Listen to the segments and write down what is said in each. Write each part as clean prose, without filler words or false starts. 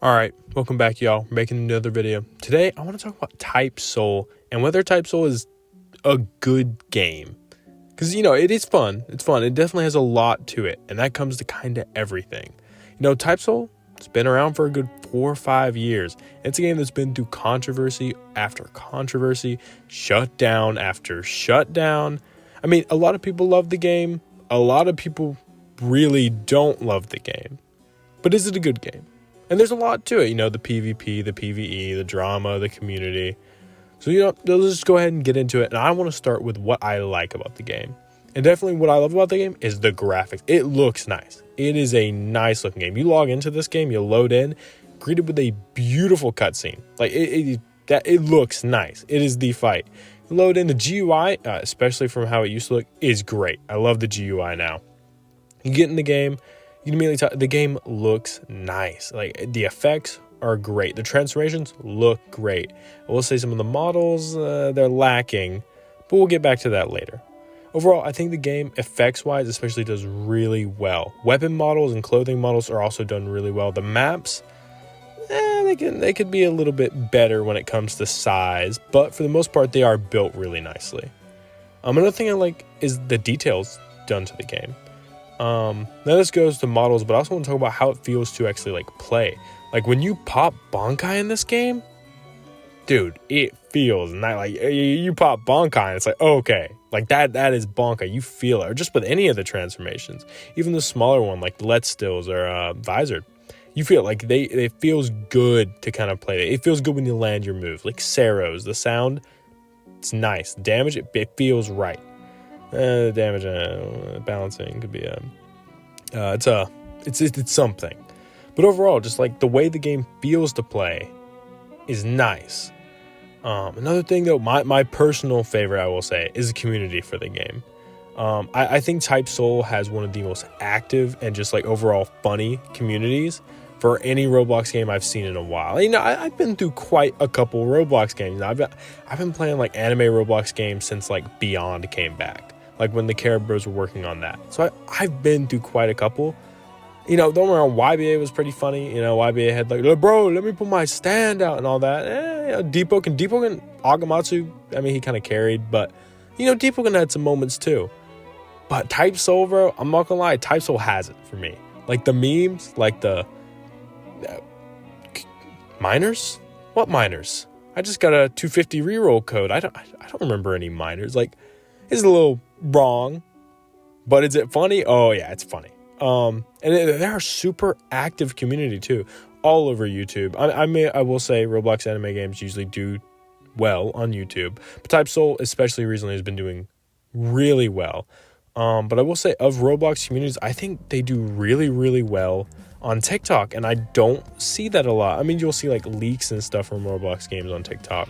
All right, welcome back, y'all. We're making another video. Today, I want to talk about typesoul and whether typesoul is a good game. Because, it is fun. It's fun. It definitely has a lot to it, and that comes to kind of everything. Typesoul, it's been around for a good 4 or 5 years. It's a game that's been through controversy after controversy, shutdown after shutdown. I mean, a lot of people love the game. A lot of people really don't love the game. But is it a good game? And there's a lot to it, the PvP, the PvE, the drama, the community. So, let's just go ahead and get into it. And I want to start with what I like about the game. And definitely what I love about the game is the graphics. It looks nice. It is a nice looking game. You log into this game, you load in, greeted with a beautiful cutscene. Like, it looks nice. It is the fight. You load in the GUI, especially from how it used to look, is great. I love the GUI now. You get in the game. You can immediately tell the game looks nice. Like, the effects are great. The transformations look great. I will say some of the models, they're lacking, but we'll get back to that later. Overall, I think the game, effects-wise, especially does really well. Weapon models and clothing models are also done really well. The maps, they could be a little bit better when it comes to size, but for the most part, they are built really nicely. Another thing I like is the details done to the game. Now this goes to models, but I also want to talk about how it feels to actually play. Like when you pop Bankai in this game, dude, it feels not like you pop Bankai and it's like, okay, like that is Bankai. You feel it, or just with any of the transformations, even the smaller one like Let Stills or Visored, you feel like it feels good to kind of play. It feels good when you land your move. Like Saros, the sound, it's nice. Damage, it feels right. Damage balancing could be it's something, but overall, just like the way the game feels to play is nice. Another thing though, my personal favorite, I will say, is the community for the game. I think typesoul has one of the most active and just like overall funny communities for any Roblox game I've seen in a while. I've been through quite a couple Roblox games. I've been playing like anime Roblox games since like Beyond came back. Like when the Caribos were working on that. So I've been through quite a couple. Don't get me wrong, YBA was pretty funny. YBA had like, bro, let me put my stand out and all that. Depot can Agamatsu, I mean, he kind of carried, but, Depot can had some moments too. But typesoul, bro, I'm not gonna lie, typesoul has it for me. Like the memes, like the miners? What miners? I just got a 250 reroll code. I don't remember any miners. Like, it's a little wrong, but is it funny? Oh yeah, it's funny. And there are super active community too, all over YouTube. I will say Roblox anime games usually do well on YouTube, but typesoul, especially recently, has been doing really well. But I will say of Roblox communities, I think they do really, really well on TikTok, and I don't see that a lot. I mean, you'll see like leaks and stuff from Roblox games on TikTok,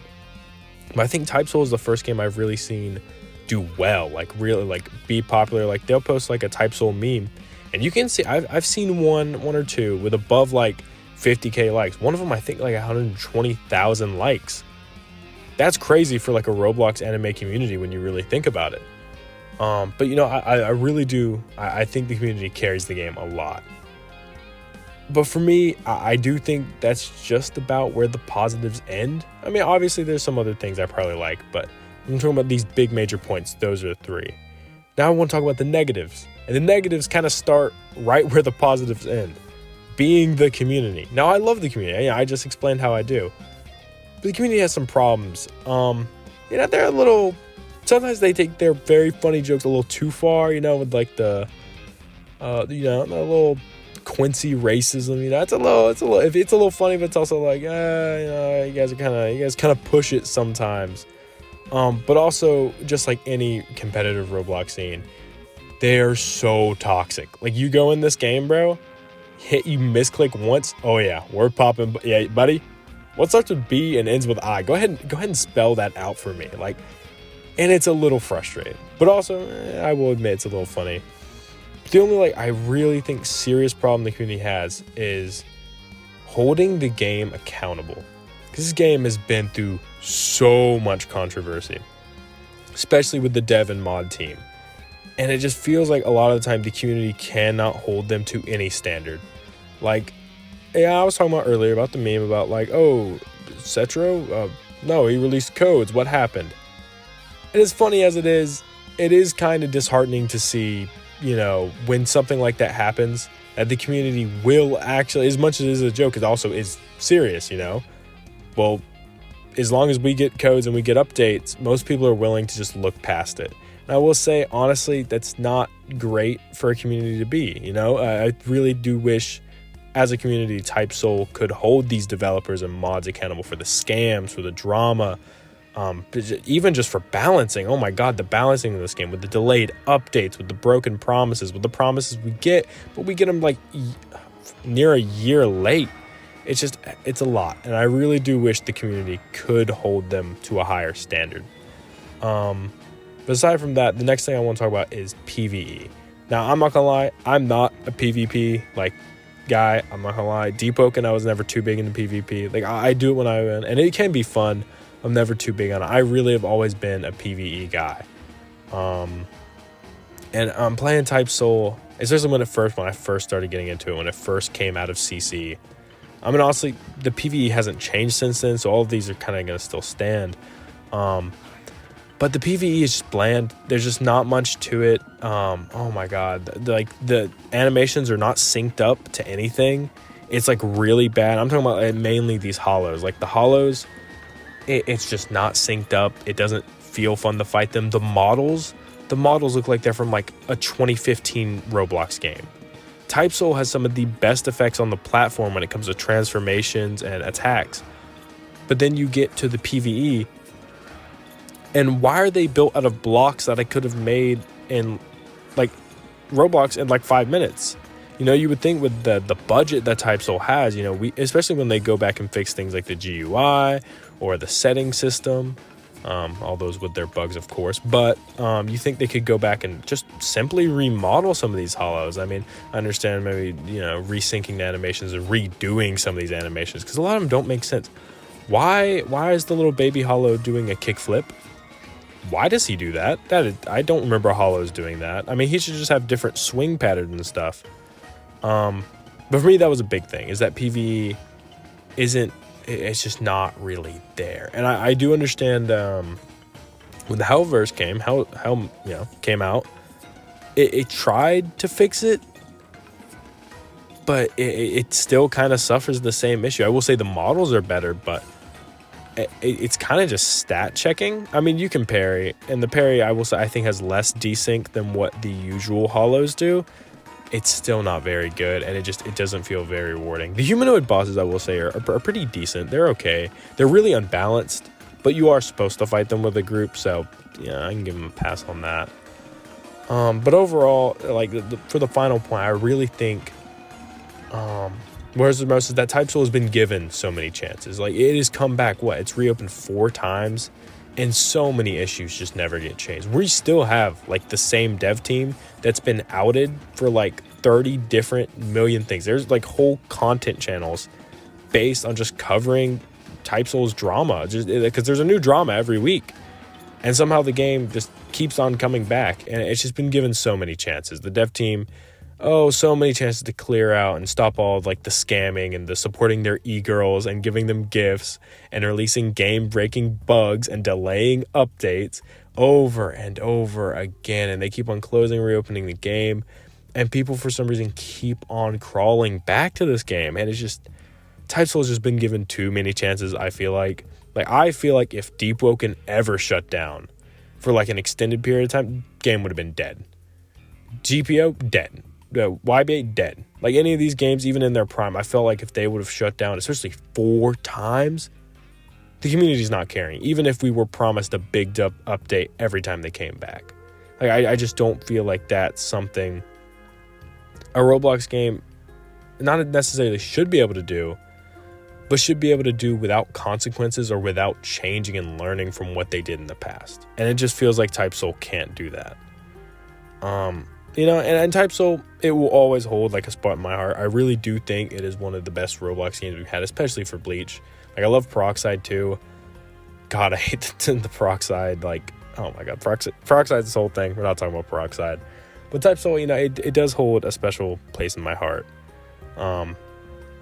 but I think typesoul is the first game I've really seen do well, like really like be popular. Like they'll post like a typesoul meme and you can see I've seen one or two with above like 50k likes. One of them I think like 120,000 likes. That's crazy for like a Roblox anime community when you really think about it. But I really do. I think the community carries the game a lot. But for me, I do think that's just about where the positives end. I mean, obviously there's some other things I probably like, but I'm talking about these big major points. Those are the three. Now I want to talk about the negatives. And the negatives kind of start right where the positives end. Being the community. Now I love the community. I just explained how I do. But the community has some problems. They're a little... Sometimes they take their very funny jokes a little too far, with like the little Quincy racism. It's a little funny, but it's also like, you guys kind of push it sometimes. But also, just like any competitive Roblox scene, they are so toxic. Like, you go in this game, bro, you misclick once, oh yeah, we're popping. Yeah, buddy, what starts with B and ends with I? Go ahead and spell that out for me. Like, and it's a little frustrating. But also, I will admit it's a little funny. But the only, I really think serious problem the community has is holding the game accountable. Because this game has been through so much controversy, especially with the dev and mod team. And it just feels like a lot of the time the community cannot hold them to any standard. Like, Yeah, I was talking about earlier about the meme about like, oh, Cetro, no, he released codes. What happened? And as funny as it is kind of disheartening to see, when something like that happens, that the community will actually, as much as it is a joke, it also is serious, Well, as long as we get codes and we get updates, most people are willing to just look past it. And I will say, honestly, that's not great for a community to be, I really do wish, as a community, typesoul could hold these developers and mods accountable for the scams, for the drama, even just for balancing. Oh my God, the balancing of this game with the delayed updates, with the broken promises, with the promises we get, but we get them like near a year late. It's a lot. And I really do wish the community could hold them to a higher standard. But aside from that, the next thing I want to talk about is PvE. Now, I'm not gonna lie, I'm not a PvP guy. I'm not gonna lie. Depoking, I was never too big into PvP. I do it when I win, and it can be fun. I'm never too big on it. I really have always been a PvE guy. And I'm playing typesoul, especially when I first started getting into it, when it first came out of CC. I mean, honestly, the PvE hasn't changed since then, so all of these are kind of going to still stand. But the PvE is just bland. There's just not much to it. Oh my God. The animations are not synced up to anything. It's really bad. I'm talking about mainly these hollows. The hollows, it's just not synced up. It doesn't feel fun to fight them. The models look like they're from a 2015 Roblox game. typesoul has some of the best effects on the platform when it comes to transformations and attacks. But then you get to the PvE, and why are they built out of blocks that I could have made in Roblox in 5 minutes? You would think with the budget that typesoul has, especially when they go back and fix things like the GUI or the setting system, all those with their bugs, of course. But you think they could go back and just simply remodel some of these hollows. I mean, I understand maybe, resyncing the animations and redoing some of these animations, because a lot of them don't make sense. Why is the little baby hollow doing a kickflip? Why does he do that? I don't remember hollows doing that. I mean, he should just have different swing patterns and stuff. But for me, that was a big thing, is that PvE it's just not really there. And I do understand when the Hellverse came out, it tried to fix it, but it still kind of suffers the same issue. I will say the models are better, but it's kind of just stat checking. I mean, you can parry, and the parry, I will say, I think has less desync than what the usual hollows do. It's still not very good, and it doesn't feel very rewarding. The humanoid bosses, I will say, are pretty decent. They're okay. They're really unbalanced, but you are supposed to fight them with a group, so yeah, I can give them a pass on that. But overall, for the final point, I really think whereas the most is that typesoul has been given so many chances. It has come back, it's reopened 4 times, and so many issues just never get changed. We still have the same dev team that's been outed for 30 different million things. There's whole content channels based on just covering typesoul's drama, just because there's a new drama every week, and somehow the game just keeps on coming back, and it's just been given so many chances. The dev team, so many chances to clear out and stop all of the scamming and the supporting their e-girls and giving them gifts and releasing game-breaking bugs and delaying updates over and over again. And they keep on closing and reopening the game, and people for some reason keep on crawling back to this game. And it's just, typesoul has just been given too many chances, I feel like. I feel like if Deep Woken ever shut down for an extended period of time, game would have been dead. GPO, dead. YBA, dead. Any of these games, even in their prime, I felt like if they would have shut down, especially 4 times, the community's not caring, even if we were promised a big update every time they came back. I just don't feel like that's something a Roblox game not necessarily should be able to do, but should be able to do without consequences or without changing and learning from what they did in the past. And it just feels like typesoul can't do that. And typesoul, it will always hold a spot in my heart. I really do think it is one of the best Roblox games we've had, especially for Bleach. I love Peroxide too. God, I hate the Peroxide. Oh my God, Peroxide's this whole thing. We're not talking about Peroxide. But typesoul, it does hold a special place in my heart.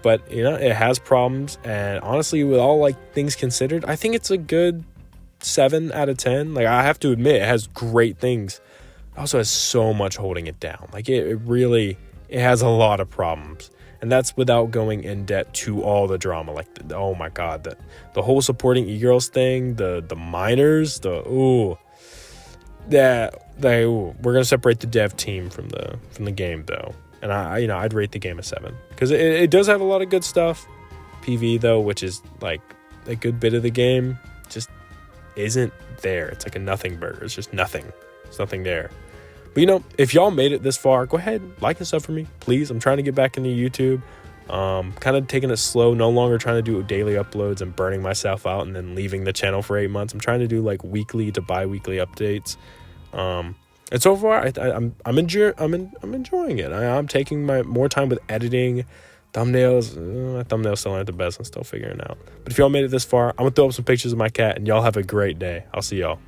but it has problems. And honestly, with all like things considered, I think it's a good 7 out of 10. Like, I have to admit, it has great things. It also has so much holding it down. Like, it really has a lot of problems. And that's without going in debt to all the drama. Like, oh my God, the whole supporting e-girls thing, the minors, we're gonna separate the dev team from the game though. And I'd rate the game a 7 because it does have a lot of good stuff. PV though, which is like a good bit of the game, just isn't there. It's like a nothing burger. It's just nothing. There's nothing there. But if y'all made it this far, go ahead, like and sub for me, please. I'm trying to get back into YouTube. Kind of taking it slow, no longer trying to do daily uploads and burning myself out and then leaving the channel for 8 months. I'm trying to do like weekly to bi-weekly updates. And so far, I'm enjoying it. I'm taking my more time with editing, thumbnails. My thumbnails still aren't the best. I'm still figuring it out. But if y'all made it this far, I'm gonna throw up some pictures of my cat, and y'all have a great day. I'll see y'all.